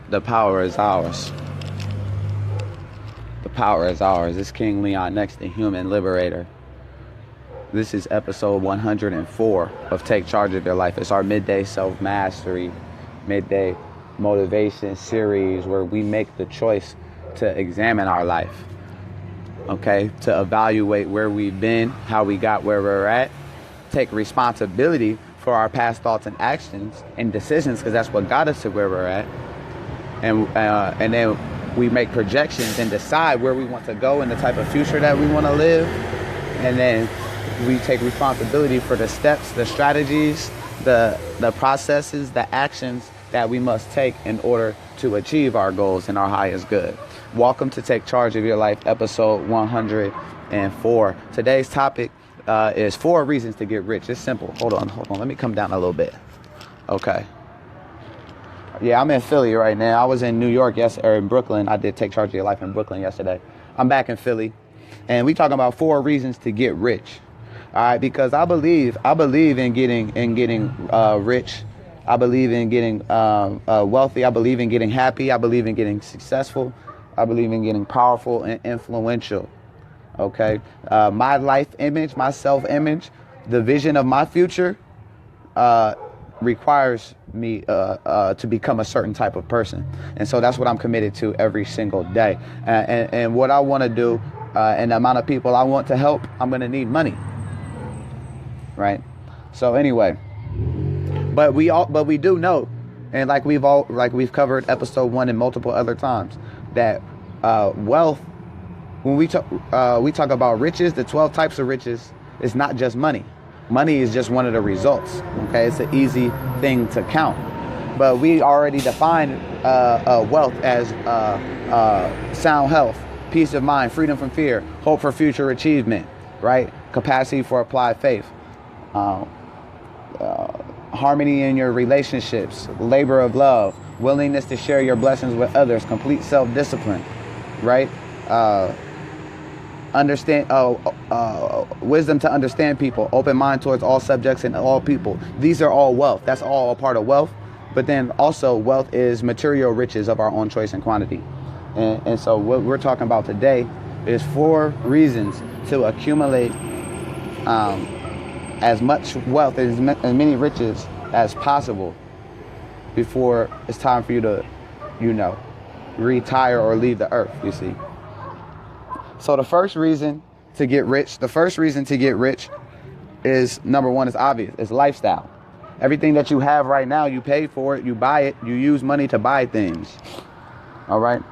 The power is ours. The power is ours. It's King Leon Next, the Human Liberator. This is episode 104 of Take Charge of Your Life. It's our midday self-mastery, midday motivation series where we make the choice to examine our life, okay? To evaluate where we've been, how we got where we're at, take responsibility for our past thoughts and actions and decisions, because that's what got us to where we're at. And then we make projections and decide where we want to go and the type of future that we want to live. And then we take responsibility for the steps, the strategies, the processes, the actions that we must take in order to achieve our goals and our highest good. Welcome to Take Charge of Your Life, episode 104. Today's topic is 4 reasons to get rich. It's simple. Hold on. Let me come down a little bit. Okay. Yeah, I'm in Philly right now. I was in New York or in Brooklyn. I did Take Charge of Your Life in Brooklyn yesterday. I'm back in Philly, and we talking about 4 reasons to get rich. All right, because I believe in getting rich. I believe in getting wealthy. I believe in getting happy. I believe in getting successful. I believe in getting powerful and influential. Okay, my life image, my self-image, the vision of my future requires me to become a certain type of person. And so that's what I'm committed to every single day. And what I want to do and the amount of people I want to help, I'm going to need money. Right? So anyway, but we do know, and like we've covered episode 1 and multiple other times, that wealth, when we talk about riches, the 12 types of riches, is not just money. Money is just one of the results. Okay, it's an easy thing to count, but we already define wealth as sound health, peace of mind, freedom from fear, hope for future achievement, right? Capacity for applied faith, harmony in your relationships, labor of love, willingness to share your blessings with others, complete self-discipline, right? Wisdom to understand people, open mind towards all subjects and all people. These are all wealth. That's all a part of wealth. But then also wealth is material riches of our own choice and quantity. And so what we're talking about today is 4 reasons to accumulate as much wealth, as many riches as possible before it's time for you to, retire or leave the earth, you see. So the first reason to get rich is, number 1, is obvious. It's lifestyle. Everything that you have right now, you pay for it, you buy it, you use money to buy things. All right?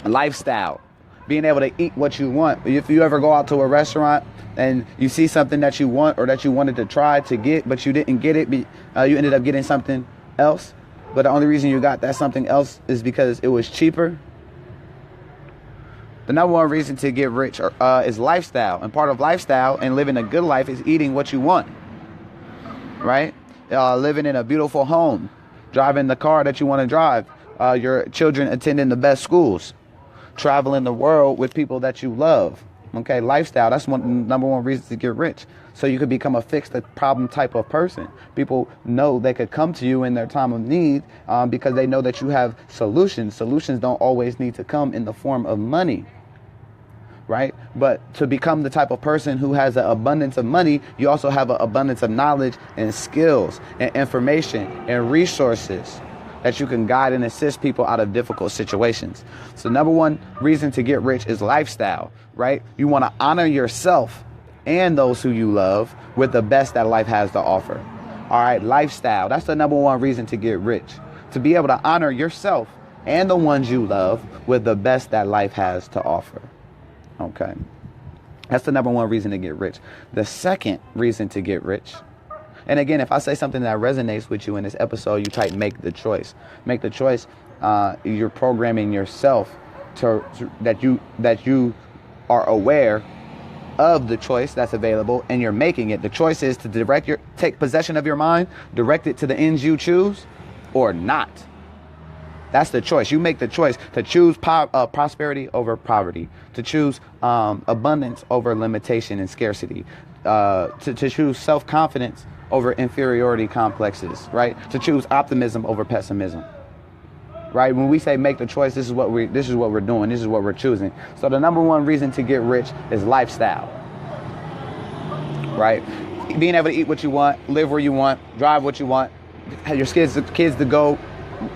Lifestyle. Being able to eat what you want. If you ever go out to a restaurant and you see something that you want or that you wanted to try to get, but you didn't get it, you ended up getting something else. But the only reason you got that something else is because it was cheaper. The number 1 reason to get rich is lifestyle. And part of lifestyle and living a good life is eating what you want. Right? Living in a beautiful home. Driving the car that you want to drive. Your children attending the best schools. Traveling the world with people that you love. Okay, lifestyle. That's number 1 reason to get rich. So you could become a fix the problem type of person. People know they could come to you in their time of need because they know that you have solutions. Solutions don't always need to come in the form of money. Right? But to become the type of person who has an abundance of money, you also have an abundance of knowledge and skills and information and resources that you can guide and assist people out of difficult situations. So number 1 reason to get rich is lifestyle, right? You want to honor yourself and those who you love with the best that life has to offer. All right, lifestyle. That's the number 1 reason to get rich. To be able to honor yourself and the ones you love with the best that life has to offer. Okay. That's the number 1 reason to get rich. The second reason to get rich, and again, if I say something that resonates with you in this episode, you type make the choice. Make the choice. You're programming yourself that you are aware of the choice that's available, and you're making it. The choice is to take possession of your mind, direct it to the ends you choose, or not. That's the choice. You make the choice to choose prosperity over poverty, to choose abundance over limitation and scarcity, to choose self-confidence over inferiority complexes, right? To choose optimism over pessimism. right? When we say make the choice, this is what we're doing. This is what we're choosing. So the number one reason to get rich is lifestyle, right? Being able to eat what you want, live where you want, drive what you want, have your kids to go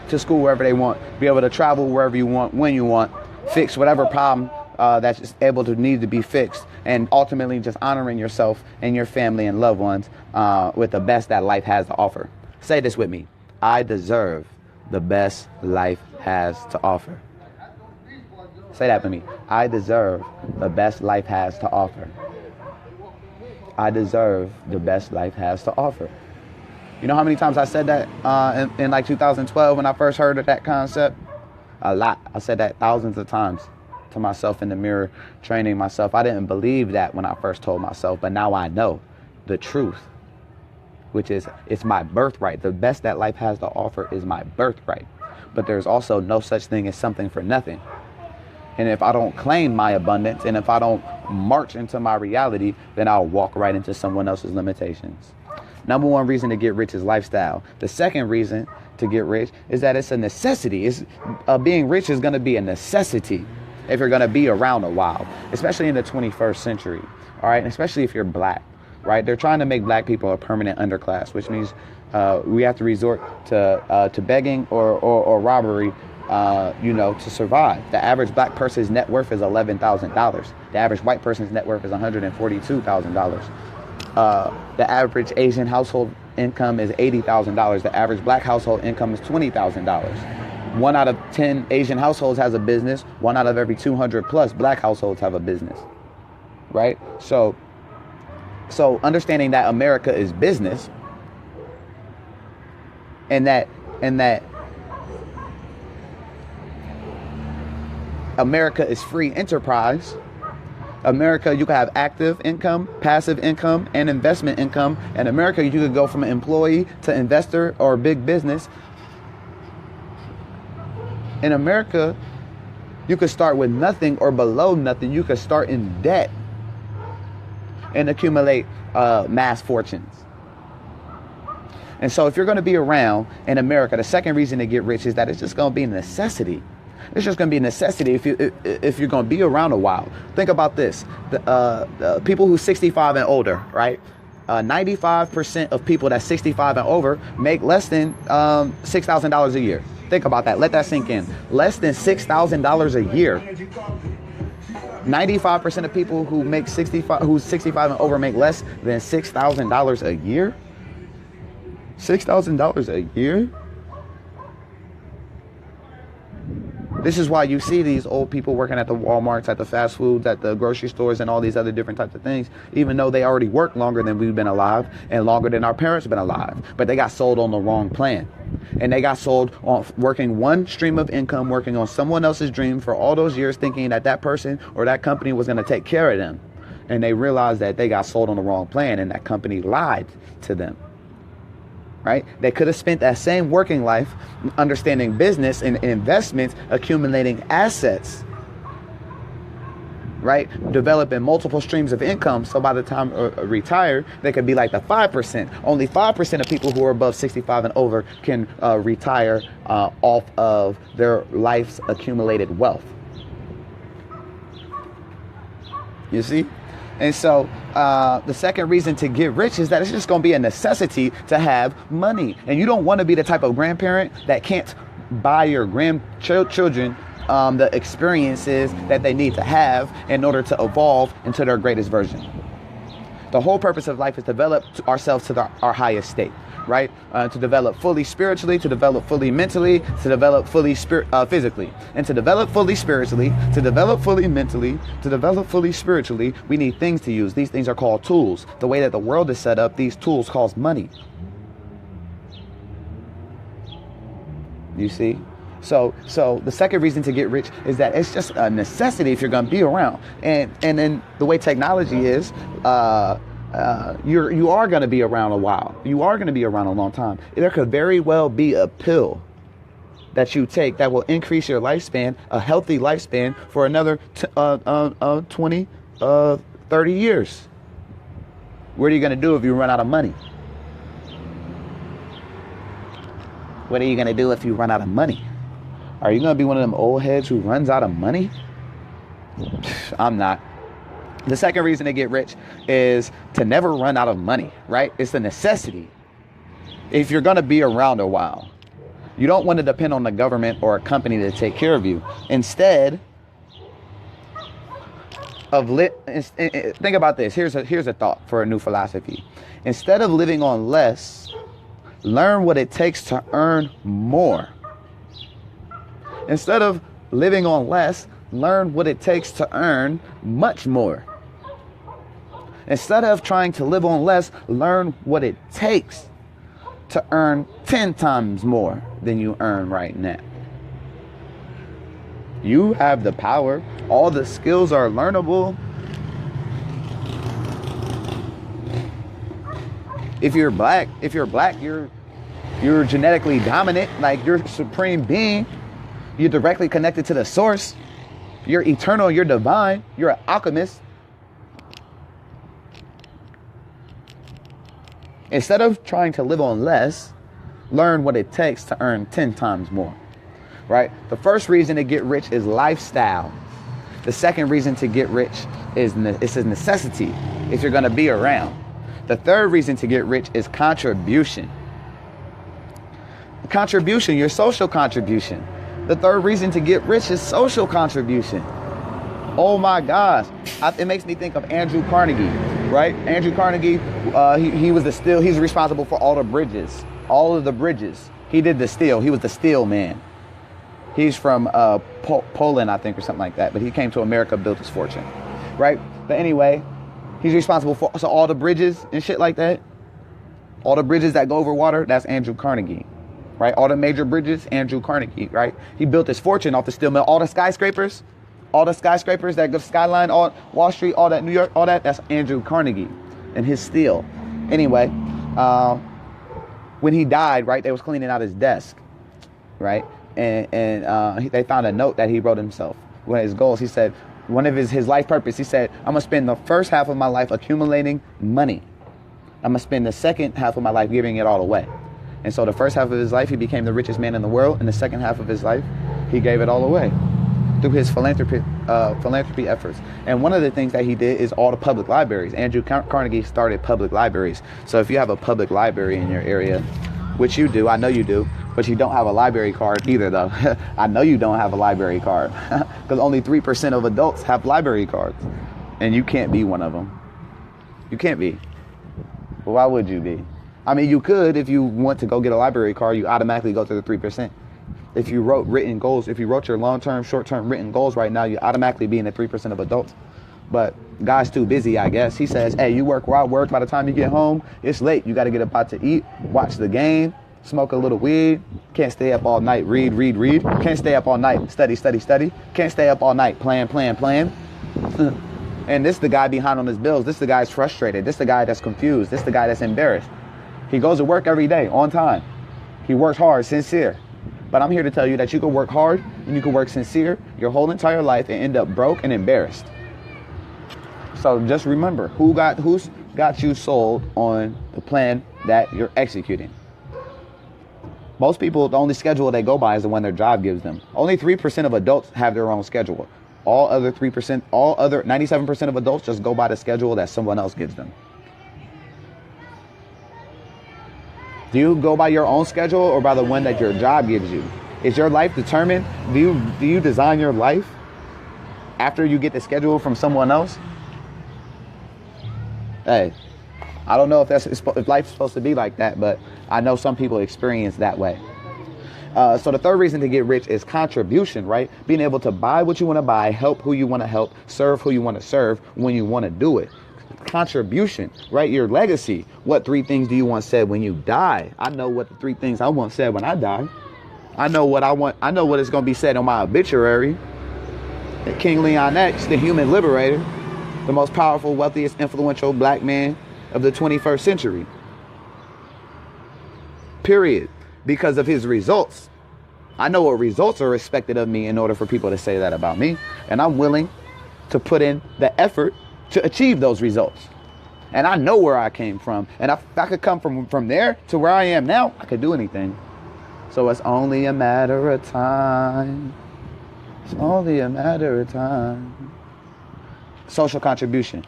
to school wherever they want, be able to travel wherever you want, when you want, fix whatever problem that's just able to need to be fixed, and ultimately just honoring yourself and your family and loved ones with the best that life has to offer. Say this with me. I deserve the best life has to offer. Say that with me. I deserve the best life has to offer. I deserve the best life has to offer. You know how many times I said that in like 2012 when I first heard of that concept? A lot. I said that thousands of times to myself in the mirror, training myself. I didn't believe that when I first told myself, but now I know the truth, which is it's my birthright. The best that life has to offer is my birthright. But there's also no such thing as something for nothing. And if I don't claim my abundance, and if I don't march into my reality, then I'll walk right into someone else's limitations. Number one reason to get rich is lifestyle. The second reason to get rich is that it's a necessity. Being rich is going to be a necessity if you're going to be around a while, especially in the 21st century. All right. And especially if you're black. Right. They're trying to make black people a permanent underclass, which means we have to resort to begging or robbery, to survive. The average black person's net worth is $11,000. The average white person's net worth is $142,000. The average Asian household income is $80,000. The average black household income is $20,000. 1 out of 10 Asian households has a business. 1 out of every 200 plus black households have a business. Right? So understanding that America is business, and that America is free enterprise. America, you can have active income, passive income, and investment income. In America, you could go from an employee to investor or big business. In America, you could start with nothing or below nothing. You could start in debt and accumulate mass fortunes. And so if you're going to be around in America, the second reason to get rich is that it's just going to be a necessity. It's just going to be a necessity if you're going to be around a while. Think about this. The people who 65 and older, right? 95% of people that's 65 and over make less than $6,000 a year. Think about that. Let that sink in. Less than $6,000 a year. 95% of people who's 65 and over make less than $6,000 a year. $6,000 a year. This is why you see these old people working at the Walmarts, at the fast foods, at the grocery stores, and all these other different types of things, even though they already work longer than we've been alive and longer than our parents have been alive. But they got sold on the wrong plan. And they got sold on working one stream of income, working on someone else's dream for all those years, thinking that that person or that company was going to take care of them. And they realized that they got sold on the wrong plan, and that company lied to them. Right? They could have spent that same working life understanding business and investments, accumulating assets, right? Developing multiple streams of income. So by the time retire, they could be like the 5%. Only 5% of people who are above 65 and over can retire off of their life's accumulated wealth. You see? And so the second reason to get rich is that it's just going to be a necessity to have money. And you don't want to be the type of grandparent that can't buy your grandchildren the experiences that they need to have in order to evolve into their greatest version. The whole purpose of life is to develop ourselves to our highest state, right? To develop fully spiritually, to develop fully mentally, to develop fully physically. And to develop fully spiritually, to develop fully mentally, to develop fully spiritually, we need things to use. These things are called tools. The way that the world is set up, these tools cost money. You see? So the second reason to get rich is that it's just a necessity if you're going to be around. And then the way technology is, you are going to be around a while. You are going to be around a long time. There could very well be a pill that you take that will increase your lifespan, a healthy lifespan, for another 20, 30 years. What are you going to do if you run out of money? What are you going to do if you run out of money? Are you going to be one of them old heads who runs out of money? I'm not. The second reason to get rich is to never run out of money, right? It's a necessity. If you're going to be around a while, you don't want to depend on the government or a company to take care of you. Instead of think about this. Here's a thought for a new philosophy. Instead of living on less, learn what it takes to earn more. Instead of living on less, learn what it takes to earn much more. Instead of trying to live on less, learn what it takes to earn 10 times more than you earn right now. You have the power. All the skills are learnable. If you're black, you're genetically dominant, like you're supreme being. You're directly connected to the source. You're eternal, you're divine, you're an alchemist. Instead of trying to live on less, learn what it takes to earn 10 times more, right? The first reason to get rich is lifestyle. The second reason to get rich is it's a necessity if you're going to be around. The third reason to get rich is contribution. Contribution, your social contribution. The third reason to get rich is social contribution. Oh my gosh. It makes me think of Andrew Carnegie, right? Andrew Carnegie, he's responsible for all of the bridges. He did the steel. He was the steel man. He's from Poland, I think, or something like that. But he came to America, built his fortune, right? But anyway, he's responsible for all the bridges and shit like that. All the bridges that go over water, that's Andrew Carnegie, right? All the major bridges, Andrew Carnegie, right? He built his fortune off the steel mill. All the skyscrapers that go skyline, all Wall Street, all that New York, all that's Andrew Carnegie and his steel. Anyway, when he died, right, they was cleaning out his desk, right? And they found a note that he wrote himself. One of his goals, he said, one of his life purpose, he said, I'm going to spend the first half of my life accumulating money. I'm going to spend the second half of my life giving it all away. And so the first half of his life, he became the richest man in the world. And the second half of his life, he gave it all away through his philanthropy efforts. And one of the things that he did is all the public libraries. Andrew Carnegie started public libraries. So if you have a public library in your area, which you do, I know you do, but you don't have a library card either, though. I know you don't have a library card because only 3% of adults have library cards. And you can't be one of them. You can't be. Well, why would you be? I mean, you could. If you want to go get a library card, you automatically go to the 3%. If you wrote written goals, if you wrote your long-term, short-term written goals right now, you automatically be in the 3% of adults. But God's too busy, I guess. He says, hey, you work while work. By the time you get home, it's late. You got to get up out to eat, watch the game, smoke a little weed. Can't stay up all night, read. Can't stay up all night, study. Can't stay up all night, plan. And this is the guy behind on his bills. This is the guy that's frustrated. This is the guy that's confused. This is the guy that's embarrassed. He goes to work every day on time. He works hard, sincere. But I'm here to tell you that you can work hard and you can work sincere your whole entire life and end up broke and embarrassed. So just remember, who's got you sold on the plan that you're executing. Most people, the only schedule they go by is the one their job gives them. Only 3% of adults have their own schedule. All other 97% of adults just go by the schedule that someone else gives them. Do you go by your own schedule or by the one that your job gives you? Is your life determined? Do you design your life after you get the schedule from someone else? Hey, I don't know if life's supposed to be like that, but I know some people experience that way. So the third reason to get rich is contribution, right? Being able to buy what you want to buy, help who you want to help, serve who you want to serve when you want to do it. Contribution, right? Your legacy. What 3 things do you want said when you die? I know what the 3 things I want said when I die. I know what I want. I know what is going to be said on my obituary. King Leon X, the human liberator, the most powerful, wealthiest, influential black man of the 21st century. Period. Because of his results. I know what results are expected of me in order for people to say that about me. And I'm willing to put in the effort to achieve those results. And I know where I came from. And if I could come from there to where I am now, I could do anything. So it's only a matter of time. It's only a matter of time. Social contribution,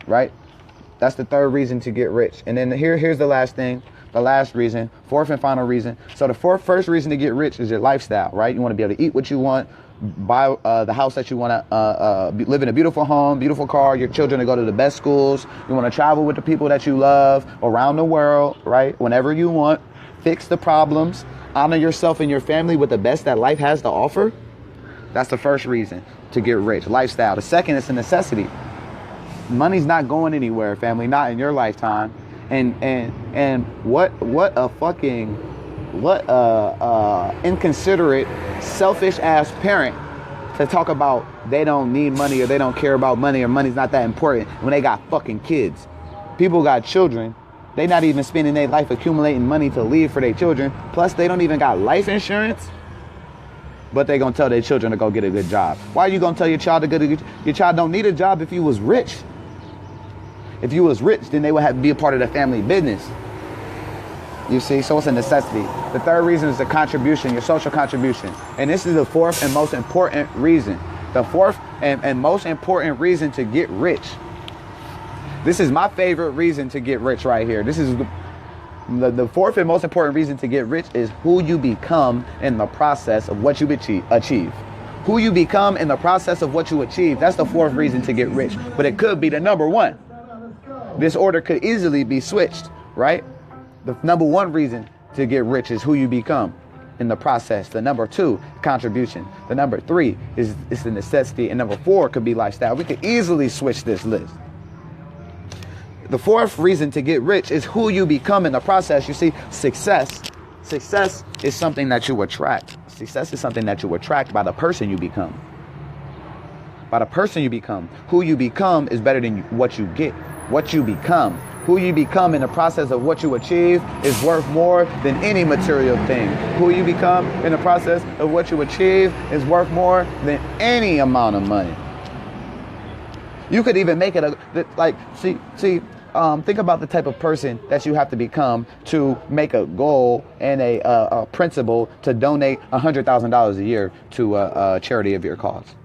right? That's the third reason to get rich. And then here's the last thing, the last reason, fourth and final reason. So the first reason to get rich is your lifestyle, right? You want to be able to eat what you want, buy the house that you want to live in, a beautiful home, beautiful car, your children to go to the best schools. You want to travel with the people that you love around the world, right? Whenever you want, fix the problems, honor yourself and your family with the best that life has to offer. That's the first reason to get rich, lifestyle. The second is a necessity. Money's not going anywhere, family, not in your lifetime. And what inconsiderate, selfish ass parent to talk about they don't need money or they don't care about money or money's not that important when they got fucking kids. People got children. They not even spending their life accumulating money to leave for their children. Plus they don't even got life insurance. But they gonna tell their children to go get a good job. Why are you gonna tell your child to go get your child don't need a job if you was rich? If you was rich, then they would have to be a part of the family business. You see, so it's a necessity. The third reason is the contribution, your social contribution. And this is the fourth and most important reason. The fourth and most important reason to get rich. This is my favorite reason to get rich right here. This is the fourth and most important reason to get rich is who you become in the process of what you achieve. Who you become in the process of what you achieve. That's the fourth reason to get rich. But it could be the number one. This order could easily be switched, right? The number one reason to get rich is who you become in the process. The number two, contribution. The number three is the necessity. And number four could be lifestyle. We could easily switch this list. The fourth reason to get rich is who you become in the process. You see, success is something that you attract. Success is something that you attract by the person you become. By the person you become. Who you become is better than what you get. What you become. Who you become in the process of what you achieve is worth more than any material thing. Who you become in the process of what you achieve is worth more than any amount of money. You could even make it think about the type of person that you have to become to make a goal and a principle to donate $100,000 a year to a charity of your cause.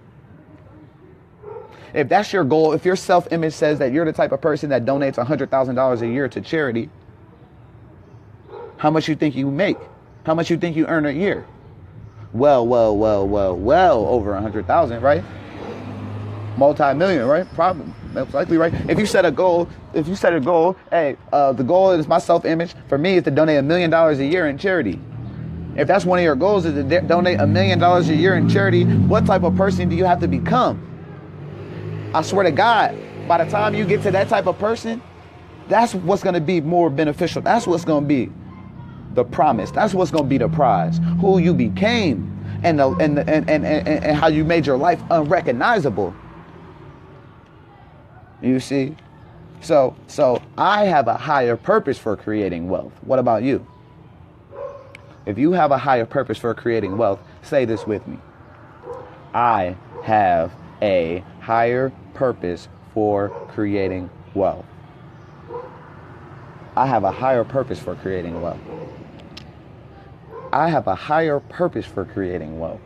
If that's your goal, if your self-image says that you're the type of person that donates $100,000 a year to charity, how much you think you make? How much you think you earn a year? Well over 100,000, right? Multi-million, right? Probably, most likely, right? If you set a goal, hey, the goal is my self-image for me is to donate $1 million a year in charity. If that's one of your goals is to donate $1 million a year in charity, what type of person do you have to become? I swear to God, by the time you get to that type of person, that's what's going to be more beneficial. That's what's going to be the promise. That's what's going to be the prize. Who you became and how you made your life unrecognizable. You see? So I have a higher purpose for creating wealth. What about you? If you have a higher purpose for creating wealth, say this with me. I have a higher purpose for creating wealth. I have a higher purpose for creating wealth. I have a higher purpose for creating wealth.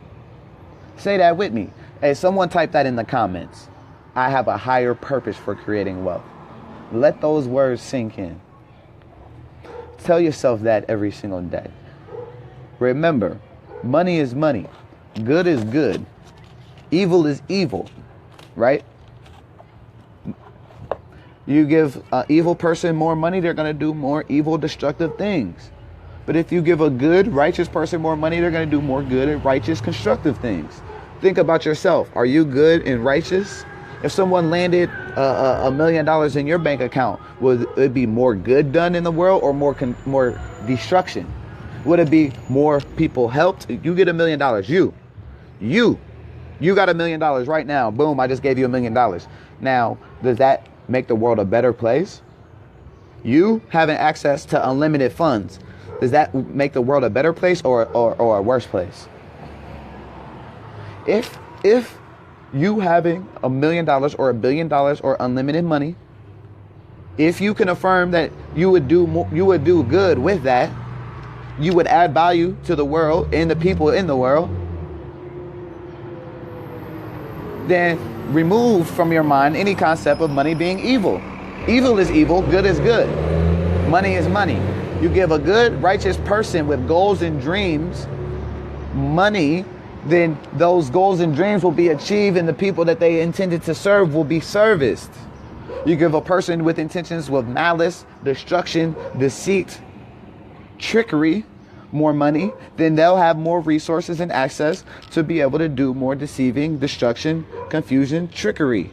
Say that with me. Hey, someone type that in the comments. I have a higher purpose for creating wealth. Let those words sink in. Tell yourself that every single day. Remember, money is money. Good is good. Evil is evil, right? You give an evil person more money, they're going to do more evil, destructive things. But if you give a good, righteous person more money, they're going to do more good and righteous, constructive things. Think about yourself. Are you good and righteous? If someone landed $1 million in your bank account, would it be more good done in the world or more destruction? Would it be more people helped? You get $1 million. You got $1 million right now. Boom, I just gave you $1 million. Now, does that make the world a better place? You having access to unlimited funds, does that make the world a better place or a worse place? If you having $1 million or $1 billion or unlimited money, if you can affirm that you would do good with that, you would add value to the world and the people in the world, then remove from your mind any concept of money being evil. Evil is evil, good is good. Money is money. You give a good, righteous person with goals and dreams money, then those goals and dreams will be achieved and the people that they intended to serve will be serviced. You give a person with intentions with malice, destruction, deceit, trickery, more money, then they'll have more resources and access to be able to do more deceiving, destruction, confusion, trickery.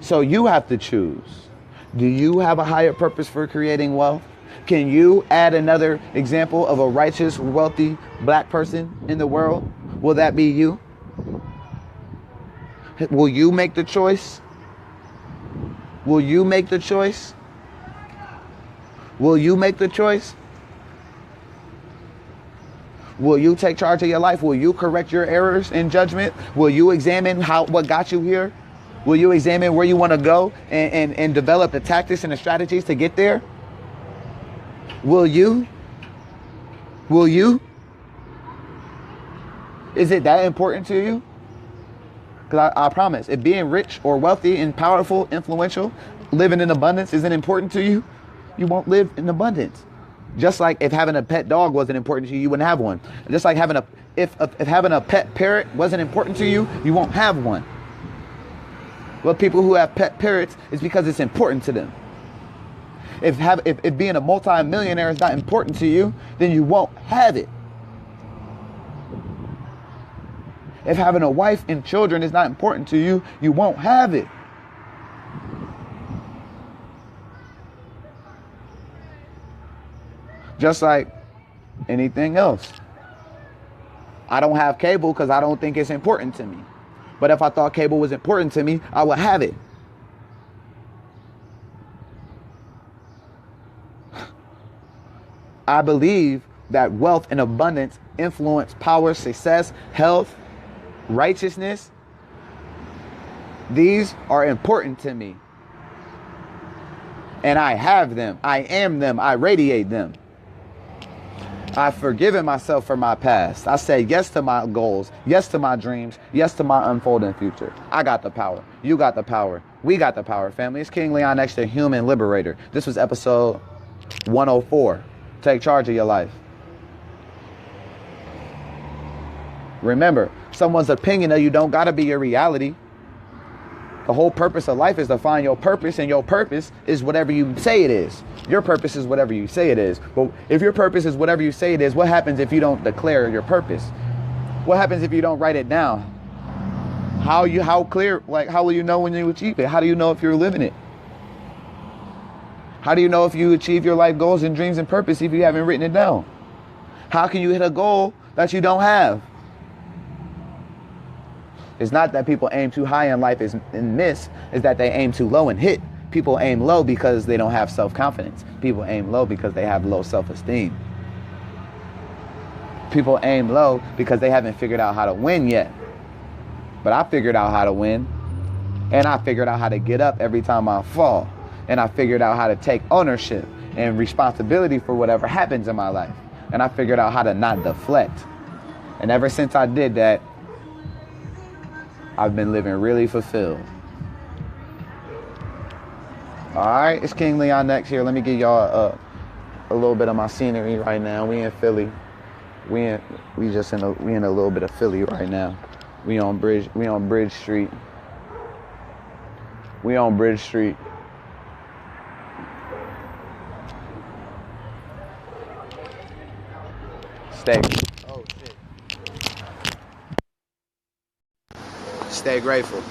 So you have to choose. Do you have a higher purpose for creating wealth? Can you add another example of a righteous, wealthy black person in the world? Will that be you? Will you make the choice? Will you make the choice? Will you make the choice? Will you take charge of your life? Will you correct your errors in judgment? Will you examine what got you here? Will you examine where you want to go and develop the tactics and the strategies to get there? Will you? Will you? Is it that important to you? Because I promise, if being rich or wealthy and powerful, influential, living in abundance isn't important to you, you won't live in abundance. Just like if having a pet dog wasn't important to you, you wouldn't have one. Just like if having a pet parrot wasn't important to you, you won't have one. Well, people who have pet parrots is because it's important to them. If being a multi-millionaire is not important to you, then you won't have it. If having a wife and children is not important to you, you won't have it. Just like anything else. I don't have cable because I don't think it's important to me. But if I thought cable was important to me, I would have it. I believe that wealth and abundance, influence, power, success, health, righteousness, these are important to me. And I have them. I am them. I radiate them. I've forgiven myself for my past. I say yes to my goals, yes to my dreams, yes to my unfolding future. I got the power. You got the power. We got the power, family. It's King Leon X, the Human Liberator. This was episode 104. Take charge of your life. Remember, someone's opinion of you don't gotta be your reality. The whole purpose of life is to find your purpose, and your purpose is whatever you say it is. Your purpose is whatever you say it is. But if your purpose is whatever you say it is, what happens if you don't declare your purpose? What happens if you don't write it down? How will you know when you achieve it? How do you know if you're living it? How do you know if you achieve your life goals and dreams and purpose if you haven't written it down? How can you hit a goal that you don't have? It's not that people aim too high in life and miss. It's that they aim too low and hit. People aim low because they don't have self-confidence. People aim low because they have low self-esteem. People aim low because they haven't figured out how to win yet. But I figured out how to win. And I figured out how to get up every time I fall. And I figured out how to take ownership and responsibility for whatever happens in my life. And I figured out how to not deflect. And ever since I did that, I've been living really fulfilled. All right, it's King Leon X here. Let me give y'all a little bit of my scenery right now. We in Philly. We in a little bit of Philly right now. We on Bridge Street. We on Bridge Street. Oh shit. Stay grateful.